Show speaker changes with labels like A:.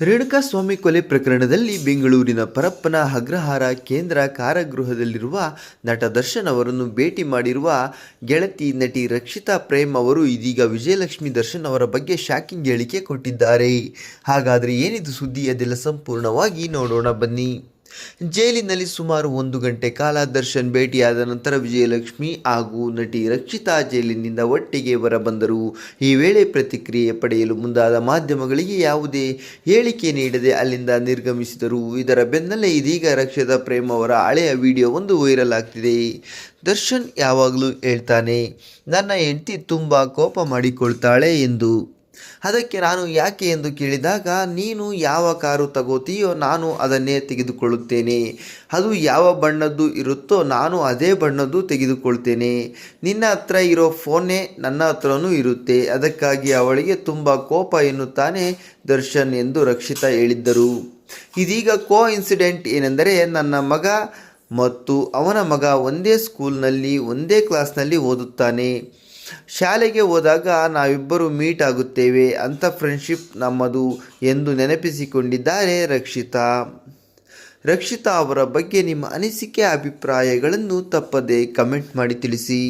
A: ರೇಣುಕಾಸ್ವಾಮಿ ಕೊಲೆ ಪ್ರಕರಣದಲ್ಲಿ ಬೆಂಗಳೂರಿನ ಪರಪ್ಪನ ಅಗ್ರಹಾರ ಕೇಂದ್ರ ಕಾರಾಗೃಹದಲ್ಲಿರುವ ನಟ ದರ್ಶನ್ ಅವರನ್ನು ಭೇಟಿ ಮಾಡಿರುವ ಗೆಳತಿ ನಟಿ ರಕ್ಷಿತಾ ಪ್ರೇಮ್ ಅವರು ಇದೀಗ ವಿಜಯಲಕ್ಷ್ಮಿ ದರ್ಶನ್ ಅವರ ಬಗ್ಗೆ ಶಾಕಿಂಗ್ ಹೇಳಿಕೆ ಕೊಟ್ಟಿದ್ದಾರೆ. ಹಾಗಾದರೆ ಏನಿದು ಸುದ್ದಿ, ಅದೆಲ್ಲ ಸಂಪೂರ್ಣವಾಗಿ ನೋಡೋಣ ಬನ್ನಿ. ಜೈಲಿನಲ್ಲಿ ಸುಮಾರು 1 ಗಂಟೆ ಕಾಲ ದರ್ಶನ್ ಭೇಟಿಯಾದ ನಂತರ ವಿಜಯಲಕ್ಷ್ಮಿ ಹಾಗೂ ನಟಿ ರಕ್ಷಿತಾ ಜೈಲಿನಿಂದ ಒಟ್ಟಿಗೆ ಹೊರಬಂದರು. ಈ ವೇಳೆ ಪ್ರತಿಕ್ರಿಯೆ ಪಡೆಯಲು ಮುಂದಾದ ಮಾಧ್ಯಮಗಳಿಗೆ ಯಾವುದೇ ಹೇಳಿಕೆ ನೀಡದೆ ಅಲ್ಲಿಂದ ನಿರ್ಗಮಿಸಿದರು. ಇದರ ಬೆನ್ನಲ್ಲೇ ಇದೀಗ ರಕ್ಷಿತಾ ಪ್ರೇಮ್ ಅವರ ಹಳೆಯ ವಿಡಿಯೋವೊಂದು ವೈರಲ್ ಆಗ್ತಿದೆ. ದರ್ಶನ್ ಯಾವಾಗಲೂ ಹೇಳ್ತಾನೆ, ನನ್ನ ಹೆಂಡತಿ ತುಂಬ ಕೋಪ ಮಾಡಿಕೊಳ್ತಾಳೆ ಎಂದು. ಅದಕ್ಕೆ ನಾನು ಯಾಕೆ ಎಂದು ಕೇಳಿದಾಗ, ನೀನು ಯಾವ ಕಾರು ತಗೋತೀಯೋ ನಾನು ಅದನ್ನೇ ತೆಗೆದುಕೊಳ್ಳುತ್ತೇನೆ. ಅದು ಯಾವ ಬಣ್ಣದ್ದು ಇರುತ್ತೋ ನಾನು ಅದೇ ಬಣ್ಣದ್ದು ತೆಗೆದುಕೊಳ್ತೇನೆ. ನಿನ್ನ ಹತ್ರ ಇರೋ ಫೋನ್ನೇ ನನ್ನ ಹತ್ರನೂ ಇರುತ್ತೆ. ಅದಕ್ಕಾಗಿ ಅವಳಿಗೆ ತುಂಬ ಕೋಪ ಎನ್ನುತ್ತಾನೆ ದರ್ಶನ್ ಎಂದು ರಕ್ಷಿತಾ ಹೇಳಿದ್ದರು. ಇದೀಗ ಇನ್ಸಿಡೆಂಟ್ ಏನೆಂದರೆ, ನನ್ನ ಮಗ ಮತ್ತು ಅವನ ಮಗ ಒಂದೇ ಸ್ಕೂಲ್ನಲ್ಲಿ ಒಂದೇ ಕ್ಲಾಸ್ನಲ್ಲಿ ಓದುತ್ತಾನೆ. ಶಾಲೆಗೆ ಹೋದಾಗ ನಾವಿಬ್ಬರು ಮೀಟ್ ಆಗುತ್ತೇವೆ ಅಂತ ಫ್ರೆಂಡ್ಶಿಪ್ ನಮ್ಮದು ಎಂದು ನೆನಪಿಸಿಕೊಂಡಿದ್ದಾರೆ ರಕ್ಷಿತಾ ಅವರ ಬಗ್ಗೆ ನಿಮ್ಮ ಅನಿಸಿಕೆ ಅಭಿಪ್ರಾಯಗಳನ್ನು ತಪ್ಪದೆ ಕಮೆಂಟ್ ಮಾಡಿ ತಿಳಿಸಿ.